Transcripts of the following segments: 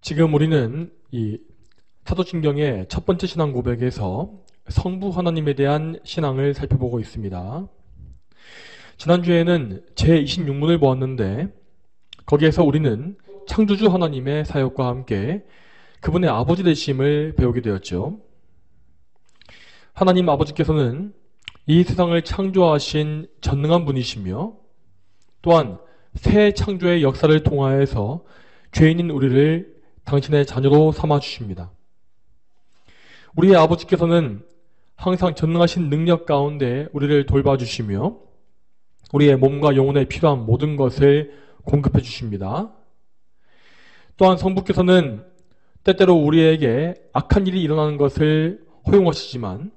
지금 우리는 이 사도신경의 첫 번째 신앙 고백에서 성부 하나님에 대한 신앙을 살펴보고 있습니다. 지난주에는 제26문을 보았는데 거기에서 우리는 창조주 하나님의 사역과 함께 그분의 아버지 되심을 배우게 되었죠. 하나님 아버지께서는 이 세상을 창조하신 전능한 분이시며 또한 새 창조의 역사를 통하여서 죄인인 우리를 당신의 자녀로 삼아주십니다. 우리의 아버지께서는 항상 전능하신 능력 가운데 우리를 돌봐주시며 우리의 몸과 영혼에 필요한 모든 것을 공급해 주십니다. 또한 성부께서는 때때로 우리에게 악한 일이 일어나는 것을 허용하시지만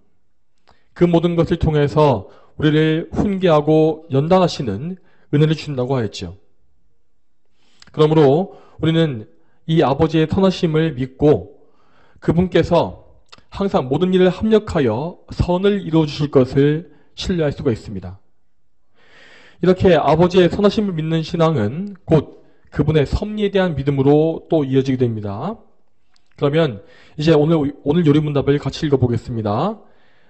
그 모든 것을 통해서 우리를 훈계하고 연단하시는 은혜를 주신다고 하였죠. 그러므로 우리는 이 아버지의 선하심을 믿고 그분께서 항상 모든 일을 합력하여 선을 이루어 주실 것을 신뢰할 수가 있습니다. 이렇게 아버지의 선하심을 믿는 신앙은 곧 그분의 섭리에 대한 믿음으로 또 이어지게 됩니다. 그러면 이제 오늘 요리문답을 같이 읽어보겠습니다.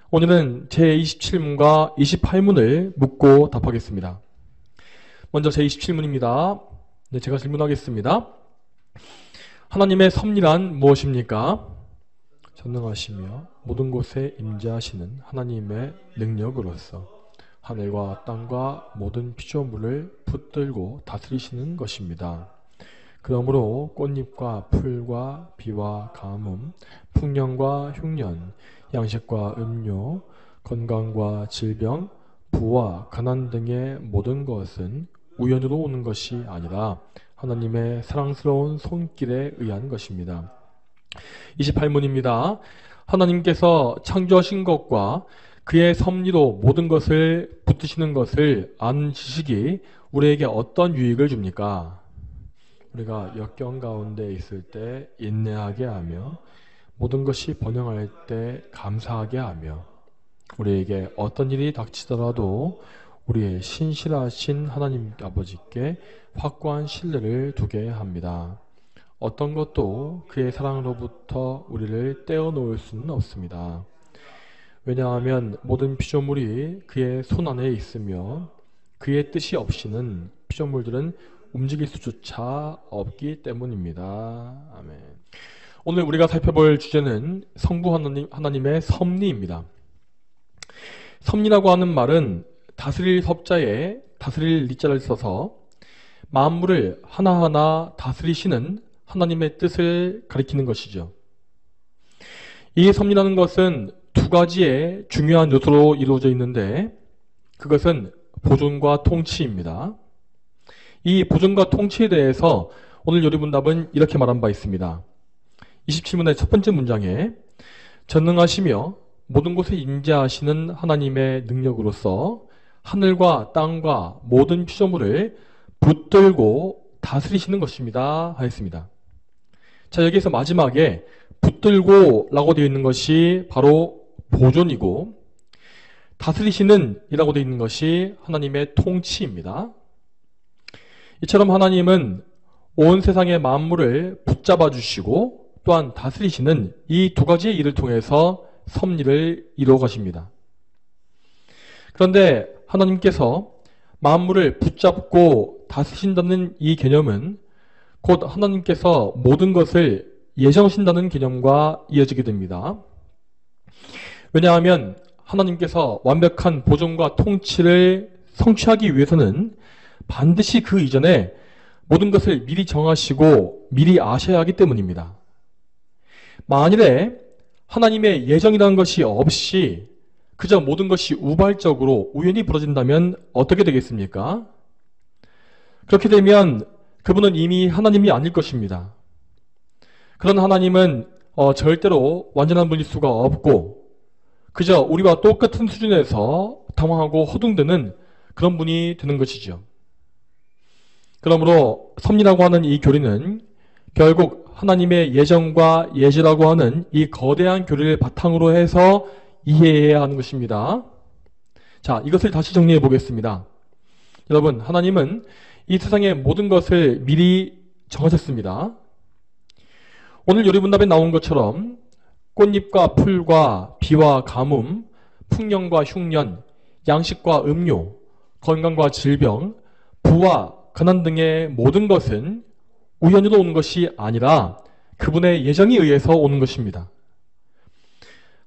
오늘은 제27문과 28문을 묻고 답하겠습니다. 먼저 제27문입니다. 네, 제가 질문하겠습니다. 하나님의 섭리란 무엇입니까? 전능하시며 모든 곳에 임재하시는 하나님의 능력으로서 하늘과 땅과 모든 피조물을 붙들고 다스리시는 것입니다. 그러므로 꽃잎과 풀과 비와 가뭄, 풍년과 흉년, 양식과 음료, 건강과 질병, 부와 가난 등의 모든 것은 우연으로 오는 것이 아니라 하나님의 사랑스러운 손길에 의한 것입니다. 28문입니다. 하나님께서 창조하신 것과 그의 섭리로 모든 것을 붙드시는 것을 아는 지식이 우리에게 어떤 유익을 줍니까? 우리가 역경 가운데 있을 때 인내하게 하며 모든 것이 번영할 때 감사하게 하며 우리에게 어떤 일이 닥치더라도 우리의 신실하신 하나님 아버지께 확고한 신뢰를 두게 합니다. 어떤 것도 그의 사랑으로부터 우리를 떼어놓을 수는 없습니다. 왜냐하면 모든 피조물이 그의 손 안에 있으며 그의 뜻이 없이는 피조물들은 움직일 수조차 없기 때문입니다. 아멘. 오늘 우리가 살펴볼 주제는 성부 하나님의 섭리입니다. 섭리라고 하는 말은 다스릴 섭자에 다스릴 리자를 써서 만물을 하나하나 다스리시는 하나님의 뜻을 가리키는 것이죠. 이 섭리라는 것은 두 가지의 중요한 요소로 이루어져 있는데 그것은 보존과 통치입니다. 이 보존과 통치에 대해서 오늘 요리문답은 이렇게 말한 바 있습니다. 27문의 첫 번째 문장에 전능하시며 모든 곳에 임재하시는 하나님의 능력으로서 하늘과 땅과 모든 피조물을 붙들고 다스리시는 것입니다 하였습니다. 자, 여기에서 마지막에 붙들고 라고 되어 있는 것이 바로 보존이고 다스리시는 이라고 되어 있는 것이 하나님의 통치입니다. 이처럼 하나님은 온 세상의 만물을 붙잡아 주시고 또한 다스리시는 이 두 가지의 일을 통해서 섭리를 이루어 가십니다. 그런데 하나님께서 만물을 붙잡고 다스리신다는 이 개념은 곧 하나님께서 모든 것을 예정하신다는 개념과 이어지게 됩니다. 왜냐하면 하나님께서 완벽한 보존과 통치를 성취하기 위해서는 반드시 그 이전에 모든 것을 미리 정하시고 미리 아셔야 하기 때문입니다. 만일에 하나님의 예정이라는 것이 없이 그저 모든 것이 우발적으로 우연히 벌어진다면 어떻게 되겠습니까? 그렇게 되면 그분은 이미 하나님이 아닐 것입니다. 그런 하나님은 절대로 완전한 분일 수가 없고 그저 우리와 똑같은 수준에서 당황하고 허둥대는 그런 분이 되는 것이죠. 그러므로 섭리라고 하는 이 교리는 결국 하나님의 예정과 예지라고 하는 이 거대한 교리를 바탕으로 해서 이해해야 하는 것입니다. 자, 이것을 다시 정리해 보겠습니다. 여러분, 하나님은 이 세상의 모든 것을 미리 정하셨습니다. 오늘 요리문답에 나온 것처럼 꽃잎과 풀과 비와 가뭄, 풍년과 흉년, 양식과 음료, 건강과 질병, 부와 가난 등의 모든 것은 우연으로 오는 것이 아니라 그분의 예정에 의해서 오는 것입니다.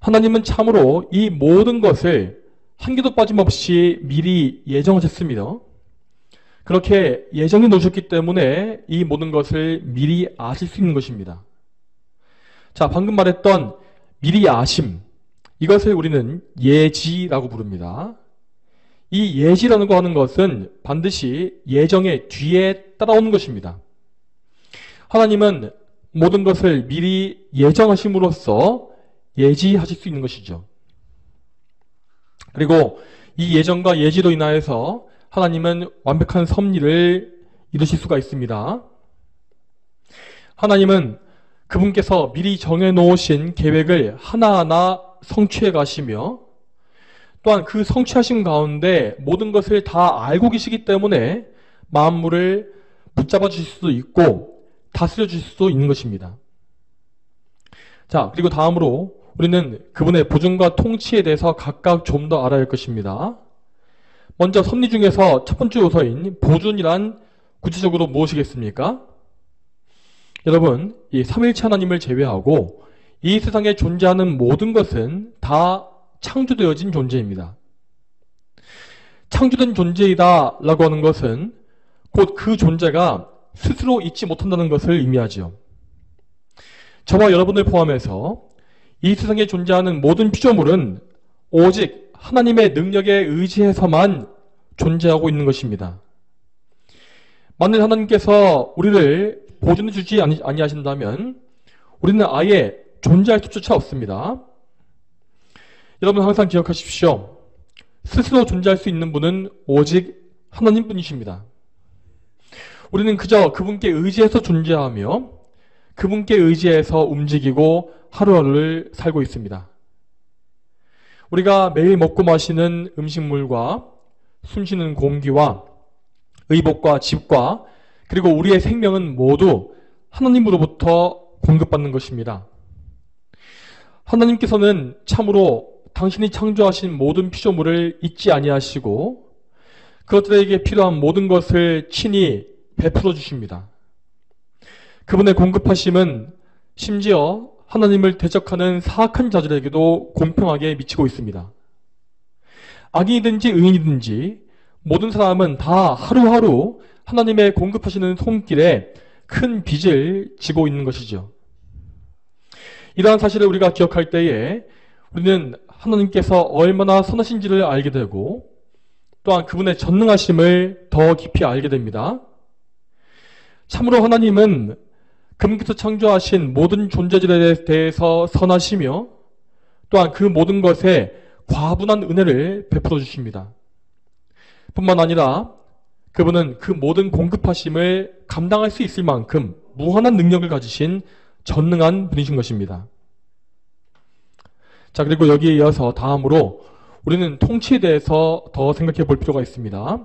하나님은 참으로 이 모든 것을 한 개도 빠짐없이 미리 예정하셨습니다. 그렇게 예정해 놓으셨기 때문에 이 모든 것을 미리 아실 수 있는 것입니다. 자, 방금 말했던 미리 아심, 이것을 우리는 예지라고 부릅니다. 이 예지라는 거 하는 것은 반드시 예정의 뒤에 따라오는 것입니다. 하나님은 모든 것을 미리 예정하심으로써 예지하실 수 있는 것이죠. 그리고 이 예정과 예지로 인하여서 하나님은 완벽한 섭리를 이루실 수가 있습니다. 하나님은 그분께서 미리 정해놓으신 계획을 하나하나 성취해 가시며 또한 그 성취하신 가운데 모든 것을 다 알고 계시기 때문에 만물을 붙잡아 주실 수도 있고 다스려 주실 수도 있는 것입니다. 자, 그리고 다음으로 우리는 그분의 보증과 통치에 대해서 각각 좀 더 알아야 할 것입니다. 먼저 섭리 중에서 첫 번째 요소인 보존이란 구체적으로 무엇이겠습니까? 여러분, 이 삼위일체 하나님을 제외하고 이 세상에 존재하는 모든 것은 다 창조되어진 존재입니다. 창조된 존재이다 라고 하는 것은 곧 그 존재가 스스로 있지 못한다는 것을 의미하죠. 저와 여러분을 포함해서 이 세상에 존재하는 모든 피조물은 오직 하나님의 능력에 의지해서만 존재하고 있는 것입니다. 만일 하나님께서 우리를 보존해 주지 아니하신다면 우리는 아예 존재할 수조차 없습니다. 여러분 항상 기억하십시오. 스스로 존재할 수 있는 분은 오직 하나님뿐이십니다. 우리는 그저 그분께 의지해서 존재하며 그분께 의지해서 움직이고 하루하루를 살고 있습니다. 우리가 매일 먹고 마시는 음식물과 숨쉬는 공기와 의복과 집과 그리고 우리의 생명은 모두 하나님으로부터 공급받는 것입니다. 하나님께서는 참으로 당신이 창조하신 모든 피조물을 잊지 아니하시고 그것들에게 필요한 모든 것을 친히 베풀어 주십니다. 그분의 공급하심은 심지어 하나님을 대적하는 사악한 자들에게도 공평하게 미치고 있습니다. 악인이든지 의인이든지 모든 사람은 다 하루하루 하나님의 공급하시는 손길에 큰 빚을 지고 있는 것이죠. 이러한 사실을 우리가 기억할 때에 우리는 하나님께서 얼마나 선하신지를 알게 되고 또한 그분의 전능하심을 더 깊이 알게 됩니다. 참으로 하나님은 그분께서 창조하신 모든 존재들에 대해서 선하시며 또한 그 모든 것에 과분한 은혜를 베풀어 주십니다. 뿐만 아니라 그분은 그 모든 공급하심을 감당할 수 있을 만큼 무한한 능력을 가지신 전능한 분이신 것입니다. 자, 그리고 여기에 이어서 다음으로 우리는 통치에 대해서 더 생각해 볼 필요가 있습니다.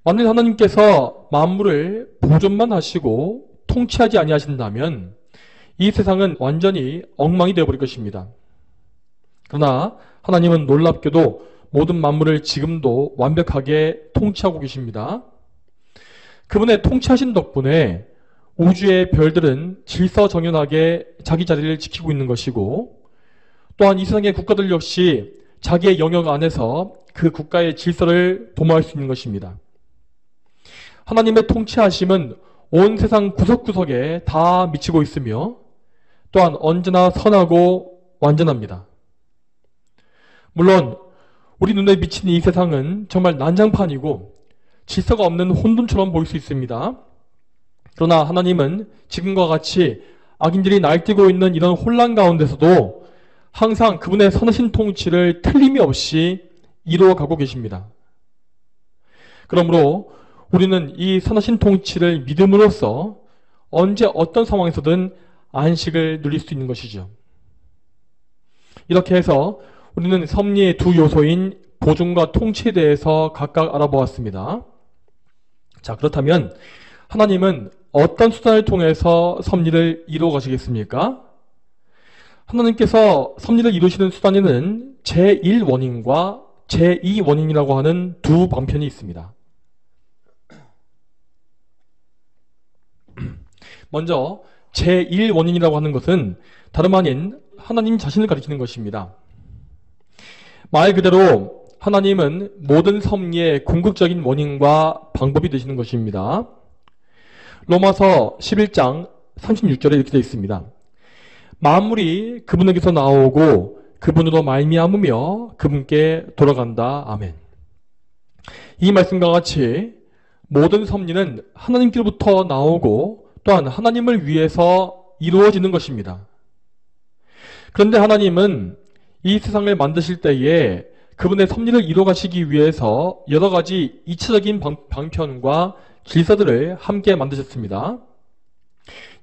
만일 하나님께서 만물을 보존만 하시고 통치하지 아니하신다면 이 세상은 완전히 엉망이 되어버릴 것입니다. 그러나 하나님은 놀랍게도 모든 만물을 지금도 완벽하게 통치하고 계십니다. 그분의 통치하신 덕분에 우주의 별들은 질서정연하게 자기 자리를 지키고 있는 것이고 또한 이 세상의 국가들 역시 자기의 영역 안에서 그 국가의 질서를 도모할 수 있는 것입니다. 하나님의 통치하심은 온 세상 구석구석에 다 미치고 있으며 또한 언제나 선하고 완전합니다. 물론 우리 눈에 비치는 이 세상은 정말 난장판이고 질서가 없는 혼돈처럼 보일 수 있습니다. 그러나 하나님은 지금과 같이 악인들이 날뛰고 있는 이런 혼란 가운데서도 항상 그분의 선하신 통치를 틀림이 없이 이루어가고 계십니다. 그러므로 우리는 이 선하신 통치를 믿음으로써 언제 어떤 상황에서든 안식을 누릴 수 있는 것이죠. 이렇게 해서 우리는 섭리의 두 요소인 보존과 통치에 대해서 각각 알아보았습니다. 자, 그렇다면 하나님은 어떤 수단을 통해서 섭리를 이루어 가시겠습니까? 하나님께서 섭리를 이루시는 수단에는 제1원인과 제2원인이라고 하는 두 방편이 있습니다. 먼저 제1원인이라고 하는 것은 다름 아닌 하나님 자신을 가리키는 것입니다. 말 그대로 하나님은 모든 섭리의 궁극적인 원인과 방법이 되시는 것입니다. 로마서 11장 36절에 이렇게 되어 있습니다. 만물이 그분에게서 나오고 그분으로 말미암으며 그분께 돌아간다. 아멘. 이 말씀과 같이 모든 섭리는 하나님께로부터 나오고 또한 하나님을 위해서 이루어지는 것입니다. 그런데 하나님은 이 세상을 만드실 때에 그분의 섭리를 이루어가시기 위해서 여러 가지 이치적인 방편과 질서들을 함께 만드셨습니다.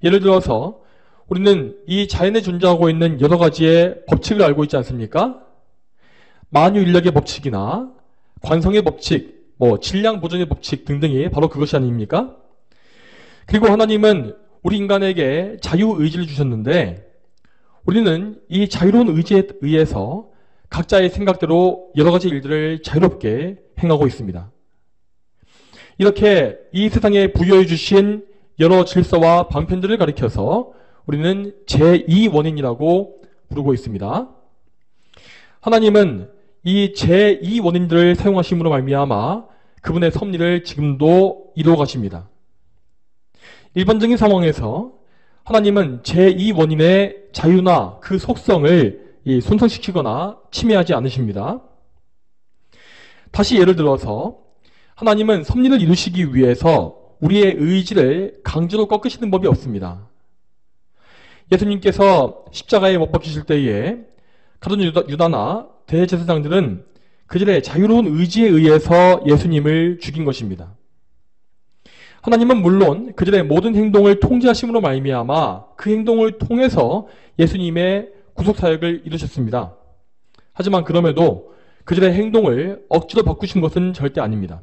예를 들어서 우리는 이 자연에 존재하고 있는 여러 가지의 법칙을 알고 있지 않습니까? 만유인력의 법칙이나 관성의 법칙, 질량 보존의 법칙 등등이 바로 그것이 아닙니까? 그리고 하나님은 우리 인간에게 자유의지를 주셨는데 우리는 이 자유로운 의지에 의해서 각자의 생각대로 여러 가지 일들을 자유롭게 행하고 있습니다. 이렇게 이 세상에 부여해 주신 여러 질서와 방편들을 가리켜서 우리는 제2원인이라고 부르고 있습니다. 하나님은 이 제2원인들을 사용하심으로 말미암아 그분의 섭리를 지금도 이루어 가십니다. 일반적인 상황에서 하나님은 제2원인의 자유나 그 속성을 손상시키거나 침해하지 않으십니다. 다시 예를 들어서 하나님은 섭리를 이루시기 위해서 우리의 의지를 강제로 꺾으시는 법이 없습니다. 예수님께서 십자가에 못 박히실 때에 가룟 유다나 대제사장들은 그들의 자유로운 의지에 의해서 예수님을 죽인 것입니다. 하나님은 물론 그들의 모든 행동을 통제하심으로 말미암아 그 행동을 통해서 예수님의 구속사역을 이루셨습니다. 하지만 그럼에도 그들의 행동을 억지로 바꾸신 것은 절대 아닙니다.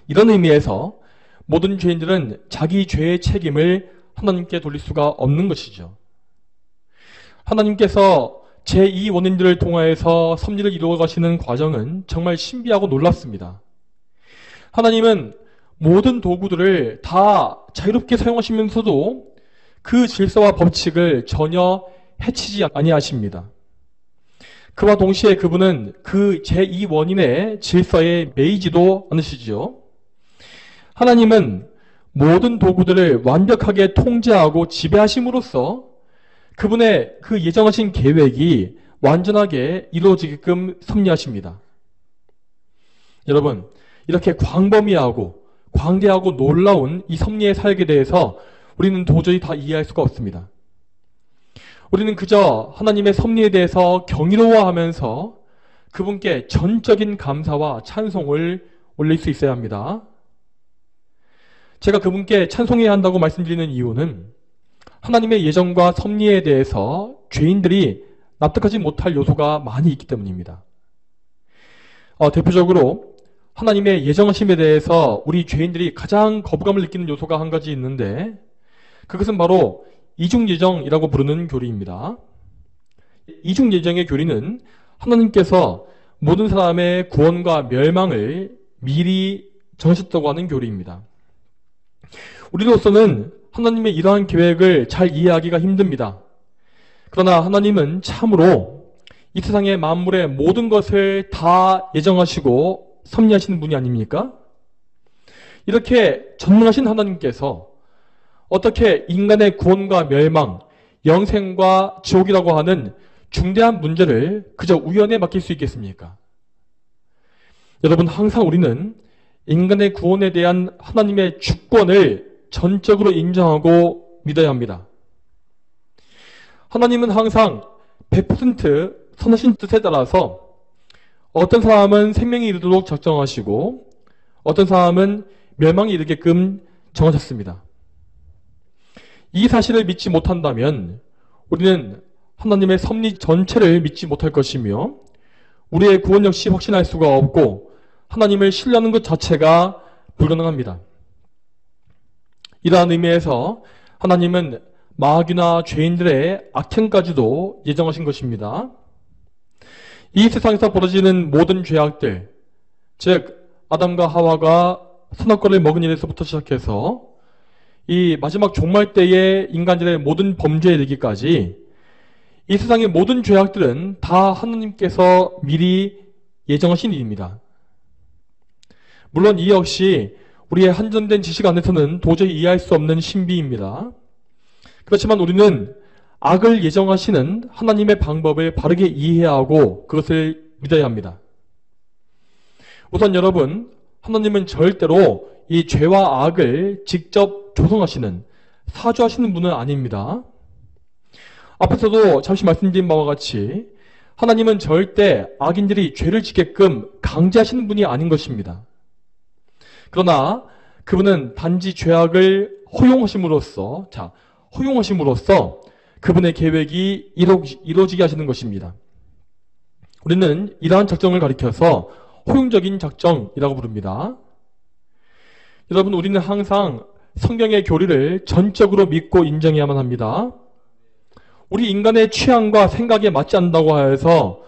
이런 의미에서 모든 죄인들은 자기 죄의 책임을 하나님께 돌릴 수가 없는 것이죠. 하나님께서 제2원인들을 통하여서 섭리를 이루어 가시는 과정은 정말 신비하고 놀랍습니다. 하나님은 모든 도구들을 다 자유롭게 사용하시면서도 그 질서와 법칙을 전혀 해치지 아니하십니다. 그와 동시에 그분은 그 제2원인의 질서에 매이지도 않으시지요. 하나님은 모든 도구들을 완벽하게 통제하고 지배하심으로써 그분의 그 예정하신 계획이 완전하게 이루어지게끔 섭리하십니다. 여러분, 이렇게 광범위하고 광대하고 놀라운 이 섭리의 사역에 대해서 우리는 도저히 다 이해할 수가 없습니다. 우리는 그저 하나님의 섭리에 대해서 경이로워하면서 그분께 전적인 감사와 찬송을 올릴 수 있어야 합니다. 제가 그분께 찬송해야 한다고 말씀드리는 이유는 하나님의 예정과 섭리에 대해서 죄인들이 납득하지 못할 요소가 많이 있기 때문입니다. 대표적으로 하나님의 예정하심에 대해서 우리 죄인들이 가장 거부감을 느끼는 요소가 한 가지 있는데 그것은 바로 이중예정이라고 부르는 교리입니다. 이중예정의 교리는 하나님께서 모든 사람의 구원과 멸망을 미리 정하셨다고 하는 교리입니다. 우리로서는 하나님의 이러한 계획을 잘 이해하기가 힘듭니다. 그러나 하나님은 참으로 이 세상의 만물의 모든 것을 다 예정하시고 섭리하시는 분이 아닙니까? 이렇게 전능하신 하나님께서 어떻게 인간의 구원과 멸망, 영생과 지옥이라고 하는 중대한 문제를 그저 우연에 맡길 수 있겠습니까? 여러분, 항상 우리는 인간의 구원에 대한 하나님의 주권을 전적으로 인정하고 믿어야 합니다. 하나님은 항상 100% 선하신 뜻에 따라서 어떤 사람은 생명에 이르도록 작정하시고 어떤 사람은 멸망에 이르게끔 정하셨습니다. 이 사실을 믿지 못한다면 우리는 하나님의 섭리 전체를 믿지 못할 것이며 우리의 구원 역시 확신할 수가 없고 하나님을 신뢰하는 것 자체가 불가능합니다. 이러한 의미에서 하나님은 마귀나 죄인들의 악행까지도 예정하신 것입니다. 이 세상에서 벌어지는 모든 죄악들, 즉 아담과 하와가 선악과를 먹은 일에서부터 시작해서 이 마지막 종말 때의 인간들의 모든 범죄에 이르기까지 이 세상의 모든 죄악들은 다 하나님께서 미리 예정하신 일입니다. 물론 이 역시 우리의 한정된 지식 안에서는 도저히 이해할 수 없는 신비입니다. 그렇지만 우리는 악을 예정하시는 하나님의 방법을 바르게 이해해야 하고 그것을 믿어야 합니다. 우선 여러분, 하나님은 절대로 이 죄와 악을 직접 조성하시는, 사주하시는 분은 아닙니다. 앞에서도 잠시 말씀드린 바와 같이 하나님은 절대 악인들이 죄를 짓게끔 강제하시는 분이 아닌 것입니다. 그러나 그분은 단지 죄악을 허용하심으로써 그분의 계획이 이루어지게 하시는 것입니다. 우리는 이러한 작정을 가리켜서 허용적인 작정이라고 부릅니다. 여러분, 우리는 항상 성경의 교리를 전적으로 믿고 인정해야만 합니다. 우리 인간의 취향과 생각에 맞지 않는다고 하여서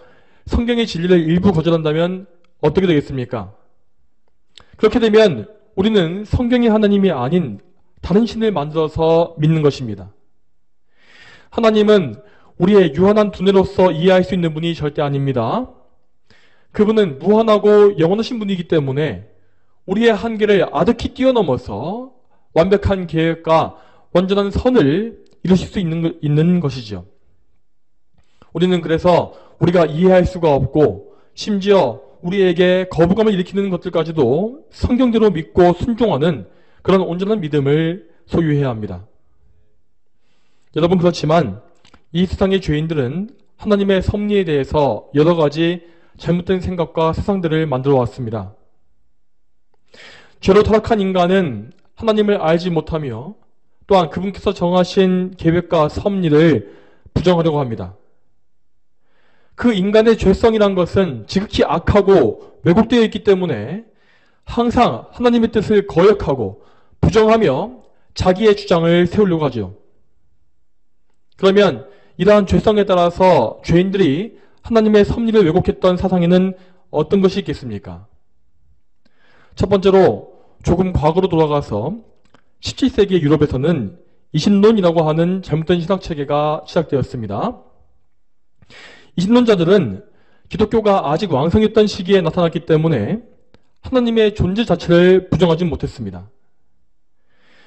성경의 진리를 일부 거절한다면 어떻게 되겠습니까? 그렇게 되면 우리는 성경의 하나님이 아닌 다른 신을 만들어서 믿는 것입니다. 하나님은 우리의 유한한 두뇌로서 이해할 수 있는 분이 절대 아닙니다. 그분은 무한하고 영원하신 분이기 때문에 우리의 한계를 아득히 뛰어넘어서 완벽한 계획과 완전한 선을 이루실 수 있는 것이죠. 우리는 그래서 우리가 이해할 수가 없고 심지어 우리에게 거부감을 일으키는 것들까지도 성경대로 믿고 순종하는 그런 온전한 믿음을 소유해야 합니다. 여러분, 그렇지만 이 세상의 죄인들은 하나님의 섭리에 대해서 여러 가지 잘못된 생각과 사상들을 만들어 왔습니다. 죄로 타락한 인간은 하나님을 알지 못하며 또한 그분께서 정하신 계획과 섭리를 부정하려고 합니다. 그 인간의 죄성이란 것은 지극히 악하고 왜곡되어 있기 때문에 항상 하나님의 뜻을 거역하고 부정하며 자기의 주장을 세우려고 하죠. 그러면 이러한 죄성에 따라서 죄인들이 하나님의 섭리를 왜곡했던 사상에는 어떤 것이 있겠습니까? 첫 번째로 조금 과거로 돌아가서 17세기 유럽에서는 이신론이라고 하는 잘못된 신학체계가 시작되었습니다. 이신론자들은 기독교가 아직 왕성했던 시기에 나타났기 때문에 하나님의 존재 자체를 부정하지 못했습니다.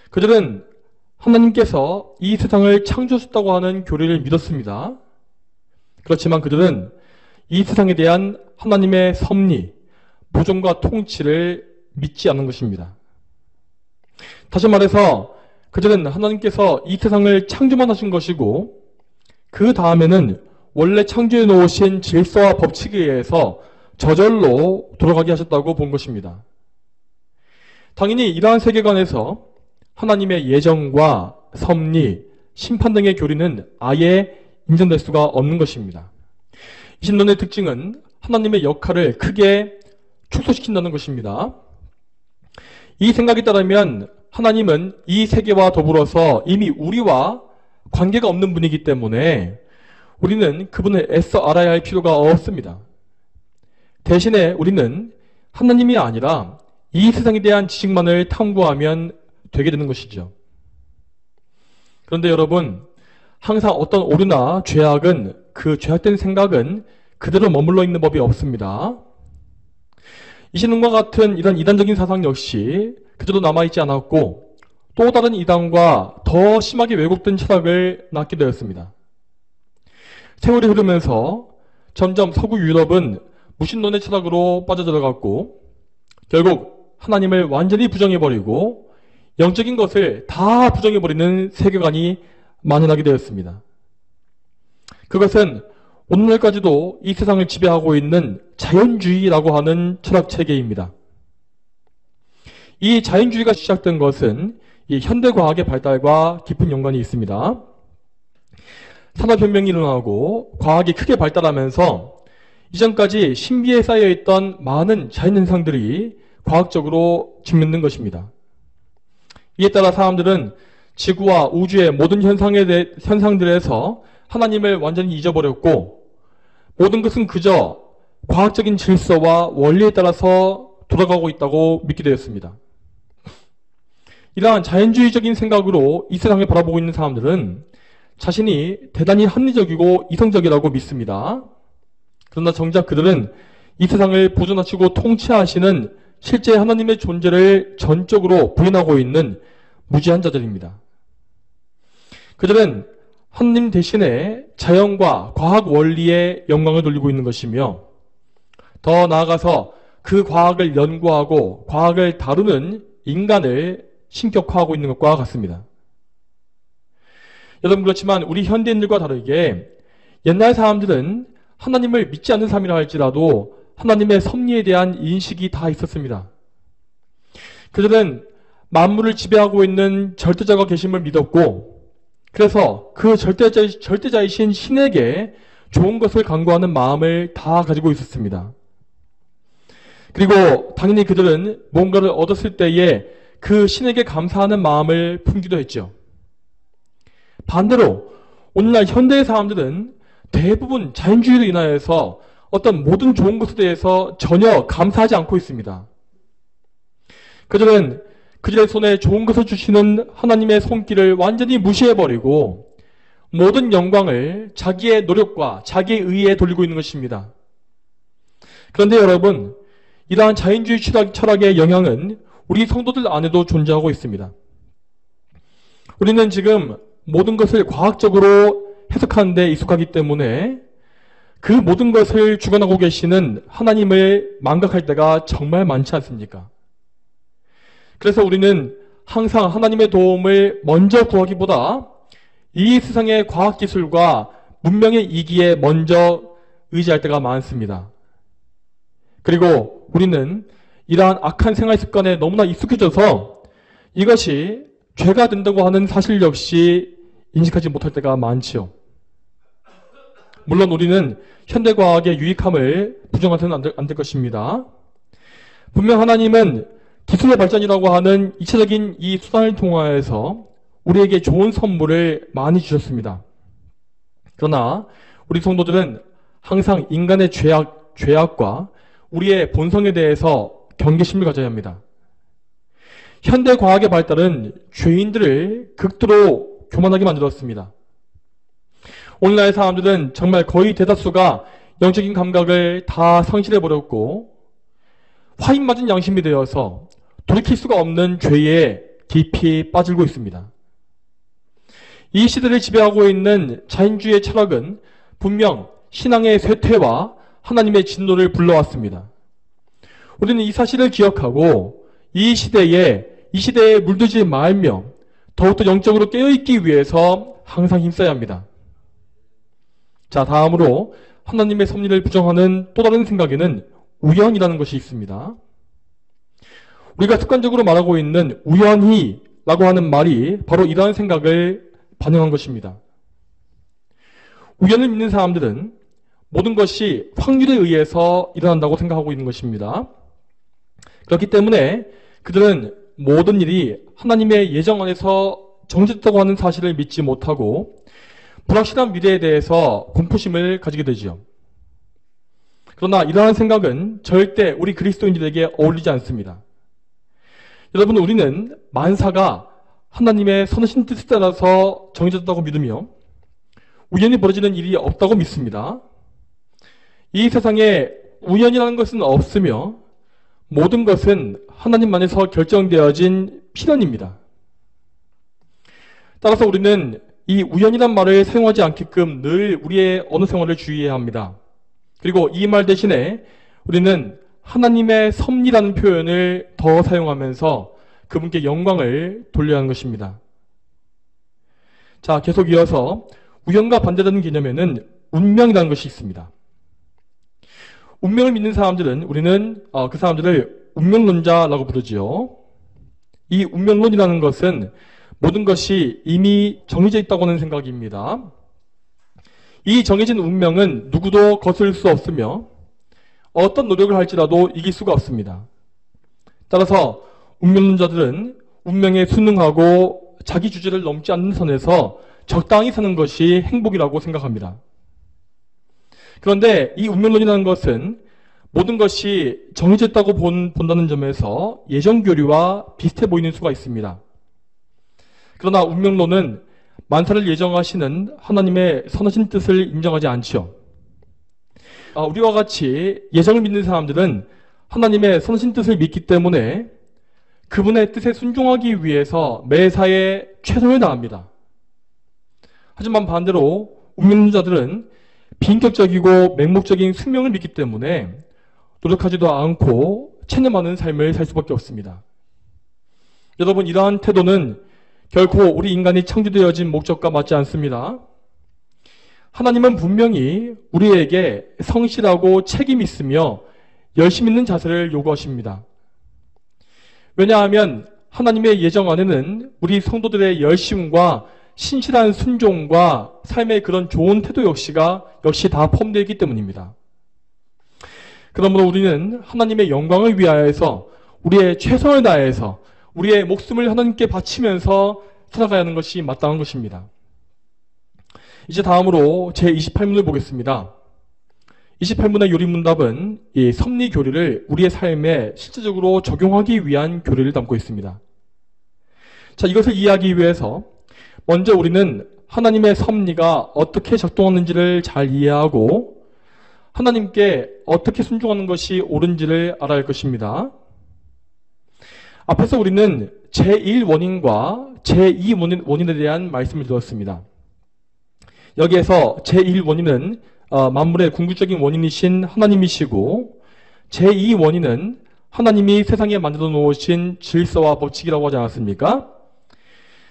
그들은 하나님께서 이 세상을 창조하셨다고 하는 교리를 믿었습니다. 그렇지만 그들은 이 세상에 대한 하나님의 섭리, 보존과 통치를 믿지 않는 것입니다. 다시 말해서 그들은 하나님께서 이 세상을 창조만 하신 것이고 그 다음에는 원래 창조해 놓으신 질서와 법칙에 의해서 저절로 돌아가게 하셨다고 본 것입니다. 당연히 이러한 세계관에서 하나님의 예정과 섭리, 심판 등의 교리는 아예 인정될 수가 없는 것입니다. 이 신론의 특징은 하나님의 역할을 크게 축소시킨다는 것입니다. 이 생각에 따르면 하나님은 이 세계와 더불어서 이미 우리와 관계가 없는 분이기 때문에 우리는 그분을 애써 알아야 할 필요가 없습니다. 대신에 우리는 하나님이 아니라 이 세상에 대한 지식만을 탐구하면 되게 되는 것이죠. 그런데 여러분, 항상 어떤 오류나 죄악은 그 죄악된 생각은 그대로 머물러 있는 법이 없습니다. 이신론과 같은 이런 이단적인 사상 역시 그대로 남아있지 않았고 또 다른 이단과 더 심하게 왜곡된 철학을 낳게 되었습니다. 세월이 흐르면서 점점 서구 유럽은 무신론의 철학으로 빠져들어갔고 결국 하나님을 완전히 부정해버리고 영적인 것을 다 부정해버리는 세계관이 만연하게 되었습니다. 그것은 오늘날까지도 이 세상을 지배하고 있는 자연주의라고 하는 철학체계입니다. 이 자연주의가 시작된 것은 이 현대과학의 발달과 깊은 연관이 있습니다. 산업혁명이 일어나고 과학이 크게 발달하면서 이전까지 신비에 쌓여있던 많은 자연현상들이 과학적으로 증명된 것입니다. 이에 따라 사람들은 지구와 우주의 모든 현상들에서 하나님을 완전히 잊어버렸고 모든 것은 그저 과학적인 질서와 원리에 따라서 돌아가고 있다고 믿게 되었습니다. 이러한 자연주의적인 생각으로 이 세상을 바라보고 있는 사람들은 자신이 대단히 합리적이고 이성적이라고 믿습니다. 그러나 정작 그들은 이 세상을 보존하시고 통치하시는 실제 하나님의 존재를 전적으로 부인하고 있는 무지한 자들입니다. 그들은 하나님 대신에 자연과 과학 원리에 영광을 돌리고 있는 것이며 더 나아가서 그 과학을 연구하고 과학을 다루는 인간을 신격화하고 있는 것과 같습니다. 여러분 그렇지만 우리 현대인들과 다르게 옛날 사람들은 하나님을 믿지 않는 사람이라 할지라도 하나님의 섭리에 대한 인식이 다 있었습니다. 그들은 만물을 지배하고 있는 절대자가 계심을 믿었고 그래서 그 절대자이신 신에게 좋은 것을 간구하는 마음을 다 가지고 있었습니다. 그리고 당연히 그들은 뭔가를 얻었을 때에 그 신에게 감사하는 마음을 품기도 했죠. 반대로 오늘날 현대의 사람들은 대부분 자연주의로 인하여서 어떤 모든 좋은 것에 대해서 전혀 감사하지 않고 있습니다. 그들은 그들의 손에 좋은 것을 주시는 하나님의 손길을 완전히 무시해버리고 모든 영광을 자기의 노력과 자기의 의의에 돌리고 있는 것입니다. 그런데 여러분, 이러한 자연주의 철학의 영향은 우리 성도들 안에도 존재하고 있습니다. 우리는 지금 모든 것을 과학적으로 해석하는 데 익숙하기 때문에 그 모든 것을 주관하고 계시는 하나님을 망각할 때가 정말 많지 않습니까? 그래서 우리는 항상 하나님의 도움을 먼저 구하기보다 이 세상의 과학기술과 문명의 이기에 먼저 의지할 때가 많습니다. 그리고 우리는 이러한 악한 생활 습관에 너무나 익숙해져서 이것이 죄가 된다고 하는 사실 역시 인식하지 못할 때가 많지요. 물론 우리는 현대과학의 유익함을 부정해서는 안 될 것입니다. 분명 하나님은 기술의 발전이라고 하는 이차적인 이 수단을 통하여서 우리에게 좋은 선물을 많이 주셨습니다. 그러나 우리 성도들은 항상 인간의 죄악과 우리의 본성에 대해서 경계심을 가져야 합니다. 현대 과학의 발달은 죄인들을 극도로 교만하게 만들었습니다. 오늘날 사람들은 정말 거의 대다수가 영적인 감각을 다 상실해버렸고 화인 맞은 양심이 되어서 돌이킬 수가 없는 죄에 깊이 빠지고 있습니다. 이 시대를 지배하고 있는 자연주의의 철학은 분명 신앙의 쇠퇴와 하나님의 진노를 불러왔습니다. 우리는 이 사실을 기억하고 이 시대에 물들지 말며 더욱더 영적으로 깨어있기 위해서 항상 힘써야 합니다. 자, 다음으로 하나님의 섭리를 부정하는 또 다른 생각에는 우연이라는 것이 있습니다. 우리가 습관적으로 말하고 있는 우연히라고 하는 말이 바로 이러한 생각을 반영한 것입니다. 우연을 믿는 사람들은 모든 것이 확률에 의해서 일어난다고 생각하고 있는 것입니다. 그렇기 때문에 그들은 모든 일이 하나님의 예정 안에서 정해졌다고 하는 사실을 믿지 못하고 불확실한 미래에 대해서 공포심을 가지게 되죠. 그러나 이러한 생각은 절대 우리 그리스도인들에게 어울리지 않습니다. 여러분, 우리는 만사가 하나님의 선하신 뜻에 따라서 정해졌다고 믿으며 우연히 벌어지는 일이 없다고 믿습니다. 이 세상에 우연이라는 것은 없으며 모든 것은 하나님만에서 결정되어진 필연입니다. 따라서 우리는 이 우연이란 말을 사용하지 않게끔 늘 우리의 언어 생활을 주의해야 합니다. 그리고 이 말 대신에 우리는 하나님의 섭리라는 표현을 더 사용하면서 그분께 영광을 돌려야 하는 것입니다. 자, 계속 이어서 우연과 반대되는 개념에는 운명이라는 것이 있습니다. 운명을 믿는 사람들은 우리는 그 사람들을 운명론자라고 부르지요. 이 운명론이라는 것은 모든 것이 이미 정해져 있다고 하는 생각입니다. 이 정해진 운명은 누구도 거스를 수 없으며 어떤 노력을 할지라도 이길 수가 없습니다. 따라서 운명론자들은 운명에 순응하고 자기 주제를 넘지 않는 선에서 적당히 사는 것이 행복이라고 생각합니다. 그런데 이 운명론이라는 것은 모든 것이 정해졌다고 본다는 점에서 예정교리와 비슷해 보이는 수가 있습니다. 그러나 운명론은 만사를 예정하시는 하나님의 선하신 뜻을 인정하지 않죠. 우리와 같이 예정을 믿는 사람들은 하나님의 선하신 뜻을 믿기 때문에 그분의 뜻에 순종하기 위해서 매사에 최선을 다합니다. 하지만 반대로 운명론자들은 비인격적이고 맹목적인 숙명을 믿기 때문에 노력하지도 않고 체념하는 삶을 살 수밖에 없습니다. 여러분, 이러한 태도는 결코 우리 인간이 창조되어진 목적과 맞지 않습니다. 하나님은 분명히 우리에게 성실하고 책임 있으며 열심 있는 자세를 요구하십니다. 왜냐하면 하나님의 예정 안에는 우리 성도들의 열심과 신실한 순종과 삶의 그런 좋은 태도 역시 다 포함되어 있기 때문입니다. 그러므로 우리는 하나님의 영광을 위하여서 우리의 최선을 다해서 우리의 목숨을 하나님께 바치면서 살아가야 하는 것이 마땅한 것입니다. 이제 다음으로 제28문을 보겠습니다. 28문의 요리문답은 이 섭리교리를 우리의 삶에 실제적으로 적용하기 위한 교리를 담고 있습니다. 자, 이것을 이해하기 위해서 먼저 우리는 하나님의 섭리가 어떻게 작동하는지를 잘 이해하고 하나님께 어떻게 순종하는 것이 옳은지를 알아야 할 것입니다. 앞에서 우리는 제1원인과 제2원인에 대한 말씀을 들었습니다. 여기에서 제1원인은 만물의 궁극적인 원인이신 하나님이시고 제2원인은 하나님이 세상에 만들어 놓으신 질서와 법칙이라고 하지 않았습니까?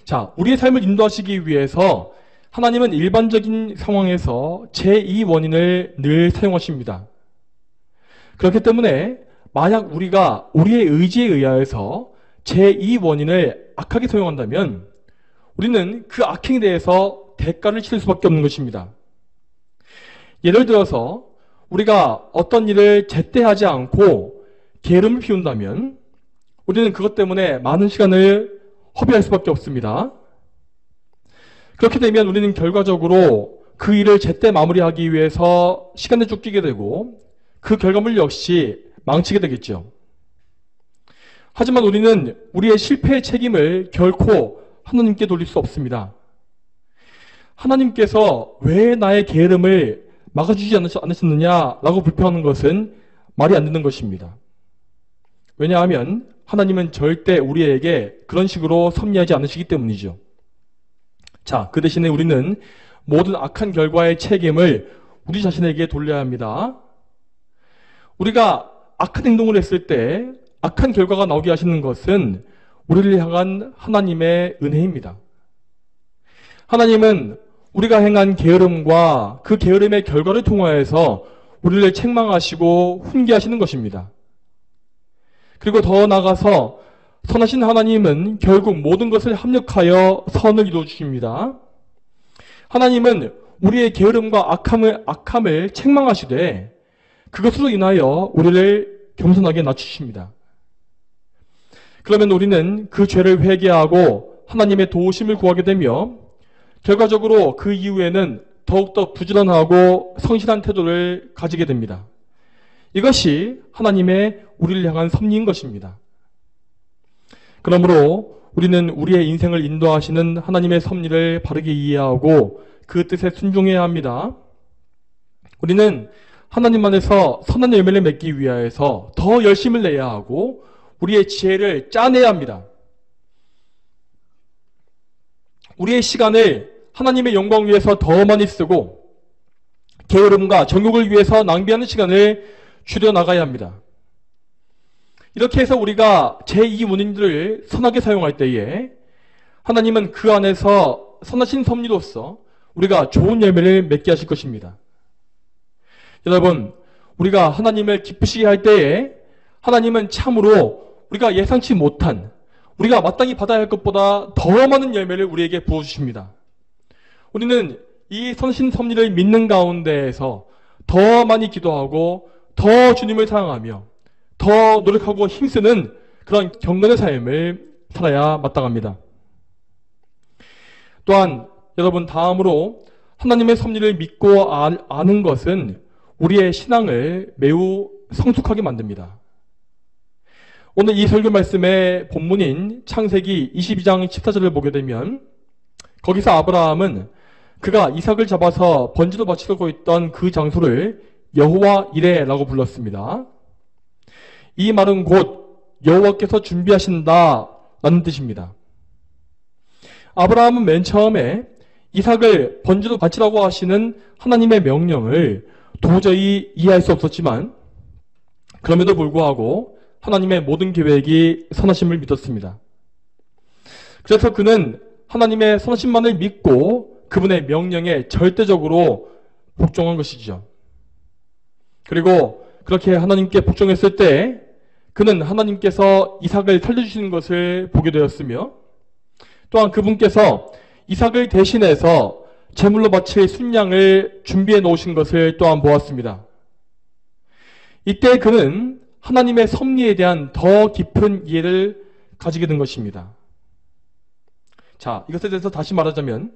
자, 우리의 삶을 인도하시기 위해서 하나님은 일반적인 상황에서 제2원인을 늘 사용하십니다. 그렇기 때문에 만약 우리가 우리의 의지에 의하여서 제2원인을 악하게 사용한다면 우리는 그 악행에 대해서 대가를 치를 수밖에 없는 것입니다. 예를 들어서 우리가 어떤 일을 제때 하지 않고 게으름을 피운다면 우리는 그것 때문에 많은 시간을 허비할 수밖에 없습니다. 그렇게 되면 우리는 결과적으로 그 일을 제때 마무리하기 위해서 시간을 쫓기게 되고 그 결과물 역시 망치게 되겠죠. 하지만 우리는 우리의 실패의 책임을 결코 하나님께 돌릴 수 없습니다. 하나님께서 왜 나의 게으름을 막아주지 않으셨느냐라고 불평하는 것은 말이 안 되는 것입니다. 왜냐하면 하나님은 절대 우리에게 그런 식으로 섭리하지 않으시기 때문이죠. 자, 그 대신에 우리는 모든 악한 결과의 책임을 우리 자신에게 돌려야 합니다. 우리가 악한 행동을 했을 때 악한 결과가 나오게 하시는 것은 우리를 향한 하나님의 은혜입니다. 하나님은 우리가 행한 게으름과 그 게으름의 결과를 통하여서 우리를 책망하시고 훈계하시는 것입니다. 그리고 더 나아가서 선하신 하나님은 결국 모든 것을 합력하여 선을 이루어 주십니다. 하나님은 우리의 게으름과 악함을 책망하시되 그것으로 인하여 우리를 겸손하게 낮추십니다. 그러면 우리는 그 죄를 회개하고 하나님의 도우심을 구하게 되며 결과적으로 그 이후에는 더욱더 부지런하고 성실한 태도를 가지게 됩니다. 이것이 하나님의 우리를 향한 섭리인 것입니다. 그러므로 우리는 우리의 인생을 인도하시는 하나님의 섭리를 바르게 이해하고 그 뜻에 순종해야 합니다. 우리는 하나님 안에서 선한 열매를 맺기 위하여서 더 열심을 내야 하고 우리의 지혜를 짜내야 합니다. 우리의 시간을 하나님의 영광 위해서 더 많이 쓰고 게으름과 정욕을 위해서 낭비하는 시간을 줄여나가야 합니다. 이렇게 해서 우리가 제2원인들을 선하게 사용할 때에 하나님은 그 안에서 선하신 섭리로서 우리가 좋은 열매를 맺게 하실 것입니다. 여러분, 우리가 하나님을 기쁘시게 할 때에 하나님은 참으로 우리가 예상치 못한 우리가 마땅히 받아야 할 것보다 더 많은 열매를 우리에게 부어주십니다. 우리는 이 선신 섭리를 믿는 가운데에서 더 많이 기도하고 더 주님을 사랑하며 더 노력하고 힘쓰는 그런 경건의 삶을 살아야 마땅합니다. 또한 여러분, 다음으로 하나님의 섭리를 믿고 아는 것은 우리의 신앙을 매우 성숙하게 만듭니다. 오늘 이 설교 말씀의 본문인 창세기 22장 14절을 보게 되면 거기서 아브라함은 그가 이삭을 잡아서 번제로 바치려고 있던 그 장소를 여호와 이레라고 불렀습니다. 이 말은 곧 여호와께서 준비하신다 라는 뜻입니다. 아브라함은 맨 처음에 이삭을 번제로 바치라고 하시는 하나님의 명령을 도저히 이해할 수 없었지만 그럼에도 불구하고 하나님의 모든 계획이 선하심을 믿었습니다. 그래서 그는 하나님의 선하심만을 믿고 그분의 명령에 절대적으로 복종한 것이죠. 그리고 그렇게 하나님께 복종했을 때 그는 하나님께서 이삭을 살려주시는 것을 보게 되었으며 또한 그분께서 이삭을 대신해서 제물로 바칠 순양을 준비해 놓으신 것을 또한 보았습니다. 이때 그는 하나님의 섭리에 대한 더 깊은 이해를 가지게 된 것입니다. 자, 이것에 대해서 다시 말하자면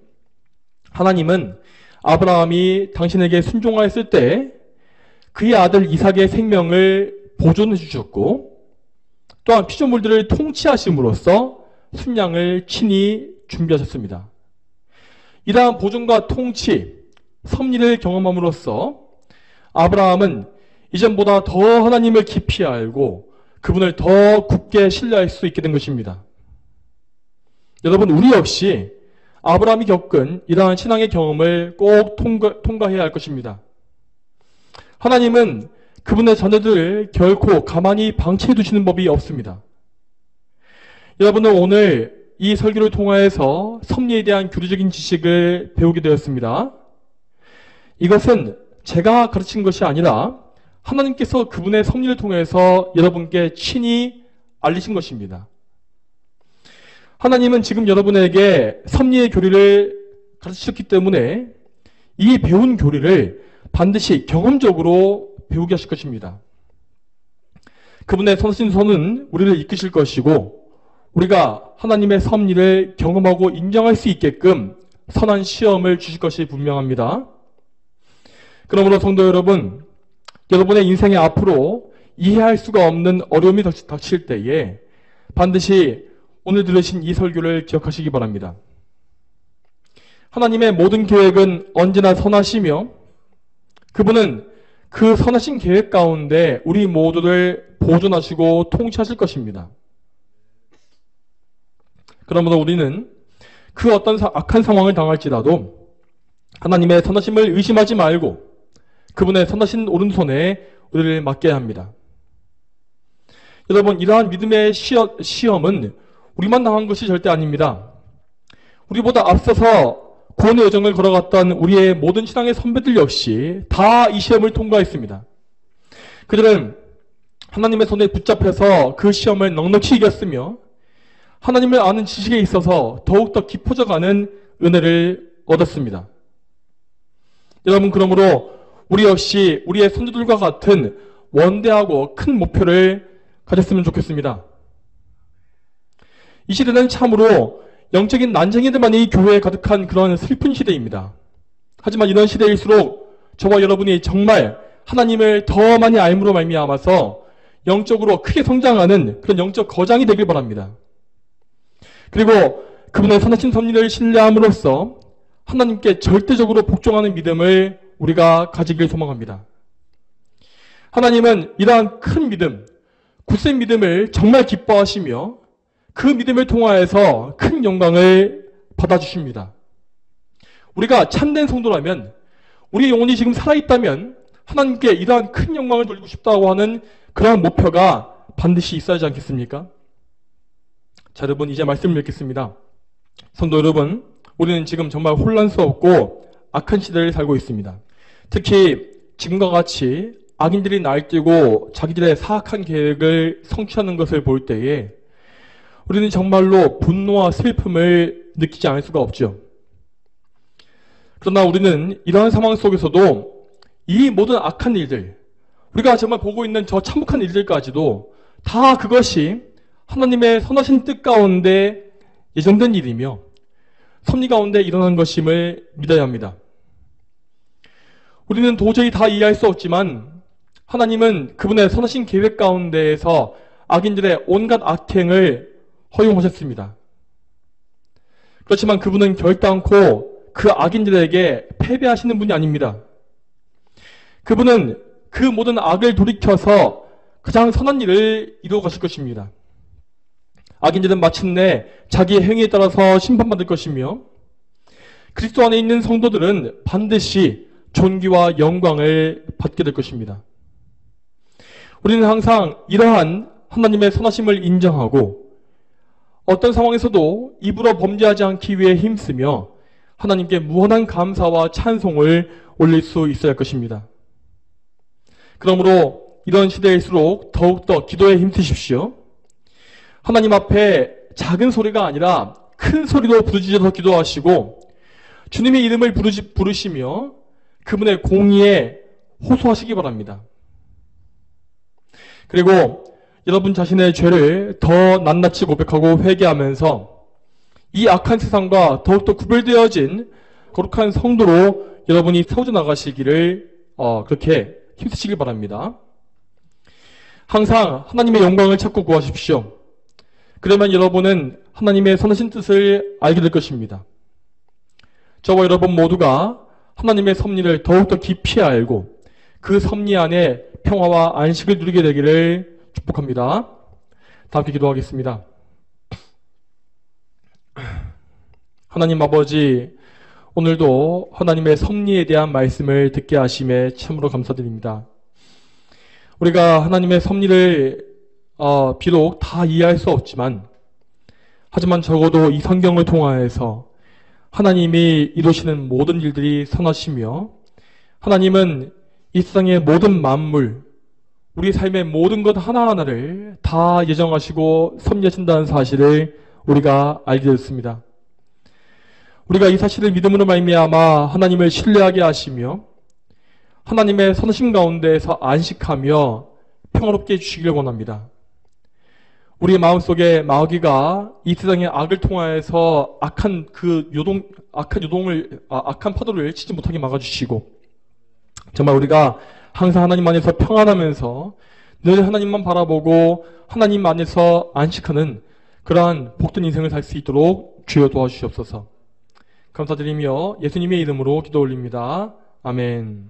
하나님은 아브라함이 당신에게 순종하였을 때 그의 아들 이삭의 생명을 보존해 주셨고 또한 피조물들을 통치하심으로써 순양을 친히 준비하셨습니다. 이러한 보존과 통치, 섭리를 경험함으로써 아브라함은 이전보다 더 하나님을 깊이 알고 그분을 더 굳게 신뢰할 수 있게 된 것입니다. 여러분, 우리 역시 아브라함이 겪은 이러한 신앙의 경험을 꼭 통과해야 할 것입니다. 하나님은 그분의 자녀들을 결코 가만히 방치해 두시는 법이 없습니다. 여러분은 오늘 이 설교를 통하여서 섭리에 대한 교리적인 지식을 배우게 되었습니다. 이것은 제가 가르친 것이 아니라 하나님께서 그분의 섭리를 통해서 여러분께 친히 알리신 것입니다. 하나님은 지금 여러분에게 섭리의 교리를 가르치셨기 때문에 이 배운 교리를 반드시 경험적으로 배우게 하실 것입니다. 그분의 선하신 손은 우리를 이끄실 것이고 우리가 하나님의 섭리를 경험하고 인정할 수 있게끔 선한 시험을 주실 것이 분명합니다. 그러므로 성도 여러분, 여러분의 인생에 앞으로 이해할 수가 없는 어려움이 닥칠 때에 반드시 오늘 들으신 이 설교를 기억하시기 바랍니다. 하나님의 모든 계획은 언제나 선하시며 그분은 그 선하신 계획 가운데 우리 모두를 보존하시고 통치하실 것입니다. 그러므로 우리는 그 어떤 악한 상황을 당할지라도 하나님의 선하심을 의심하지 말고 그분의 선하신 오른손에 우리를 맡겨야 합니다. 여러분, 이러한 믿음의 시험은 우리만 당한 것이 절대 아닙니다. 우리보다 앞서서 구원의 여정을 걸어갔던 우리의 모든 신앙의 선배들 역시 다 이 시험을 통과했습니다. 그들은 하나님의 손에 붙잡혀서 그 시험을 넉넉히 이겼으며 하나님을 아는 지식에 있어서 더욱더 깊어져가는 은혜를 얻었습니다. 여러분, 그러므로 우리 역시 우리의 선조들과 같은 원대하고 큰 목표를 가졌으면 좋겠습니다. 이 시대는 참으로 영적인 난쟁이들만이 교회에 가득한 그런 슬픈 시대입니다. 하지만 이런 시대일수록 저와 여러분이 정말 하나님을 더 많이 알므로 말미암아서 영적으로 크게 성장하는 그런 영적 거장이 되길 바랍니다. 그리고 그분의 선하신 섭리를 신뢰함으로써 하나님께 절대적으로 복종하는 믿음을 우리가 가지길 소망합니다. 하나님은 이러한 큰 믿음, 굳센 믿음을 정말 기뻐하시며 그 믿음을 통하여서 큰 영광을 받아주십니다. 우리가 참된 성도라면, 우리의 영혼이 지금 살아있다면 하나님께 이러한 큰 영광을 돌리고 싶다고 하는 그러한 목표가 반드시 있어야 하지 않겠습니까? 자, 여러분, 이제 말씀을 맺겠습니다. 성도 여러분, 우리는 지금 정말 혼란스럽고 악한 시대를 살고 있습니다. 특히 지금과 같이 악인들이 날뛰고 자기들의 사악한 계획을 성취하는 것을 볼 때에 우리는 정말로 분노와 슬픔을 느끼지 않을 수가 없죠. 그러나 우리는 이러한 상황 속에서도 이 모든 악한 일들, 우리가 정말 보고 있는 저 참혹한 일들까지도 다 그것이 하나님의 선하신 뜻 가운데 예정된 일이며 섭리 가운데 일어난 것임을 믿어야 합니다. 우리는 도저히 다 이해할 수 없지만 하나님은 그분의 선하신 계획 가운데에서 악인들의 온갖 악행을 허용하셨습니다. 그렇지만 그분은 결단코 그 악인들에게 패배하시는 분이 아닙니다. 그분은 그 모든 악을 돌이켜서 가장 선한 일을 이루어 가실 것입니다. 악인들은 마침내 자기의 행위에 따라서 심판받을 것이며 그리스도 안에 있는 성도들은 반드시 존귀와 영광을 받게 될 것입니다. 우리는 항상 이러한 하나님의 선하심을 인정하고 어떤 상황에서도 입으로 범죄하지 않기 위해 힘쓰며 하나님께 무한한 감사와 찬송을 올릴 수 있어야 할 것입니다. 그러므로 이런 시대일수록 더욱더 기도에 힘쓰십시오. 하나님 앞에 작은 소리가 아니라 큰 소리로 부르짖어서 기도하시고 주님의 이름을 부르시며 그분의 공의에 호소하시기 바랍니다. 그리고 여러분 자신의 죄를 더 낱낱이 고백하고 회개하면서 이 악한 세상과 더욱더 구별되어진 거룩한 성도로 여러분이 세워져 나가시기를 그렇게 힘쓰시길 바랍니다. 항상 하나님의 영광을 찾고 구하십시오. 그러면 여러분은 하나님의 선하신 뜻을 알게 될 것입니다. 저와 여러분 모두가 하나님의 섭리를 더욱더 깊이 알고 그 섭리 안에 평화와 안식을 누리게 되기를 축복합니다. 다 함께 기도하겠습니다. 하나님 아버지, 오늘도 하나님의 섭리에 대한 말씀을 듣게 하심에 참으로 감사드립니다. 우리가 하나님의 섭리를 비록 다 이해할 수 없지만 하지만 적어도 이 성경을 통하여서 하나님이 이루시는 모든 일들이 선하시며 하나님은 이 세상의 모든 만물, 우리 삶의 모든 것 하나하나를 다 예정하시고 섭리하신다는 사실을 우리가 알게 됐습니다. 우리가 이 사실을 믿음으로 말미암아 하나님을 신뢰하게 하시며 하나님의 선하심 가운데에서 안식하며 평화롭게 해주시기를 원합니다. 우리의 마음속에 마귀가 이 세상의 악을 통하여서 악한 파도를 치지 못하게 막아주시고 정말 우리가 항상 하나님 안에서 평안하면서 늘 하나님만 바라보고 하나님 안에서 안식하는 그러한 복된 인생을 살 수 있도록 주여 도와주시옵소서. 감사드리며 예수님의 이름으로 기도 올립니다. 아멘.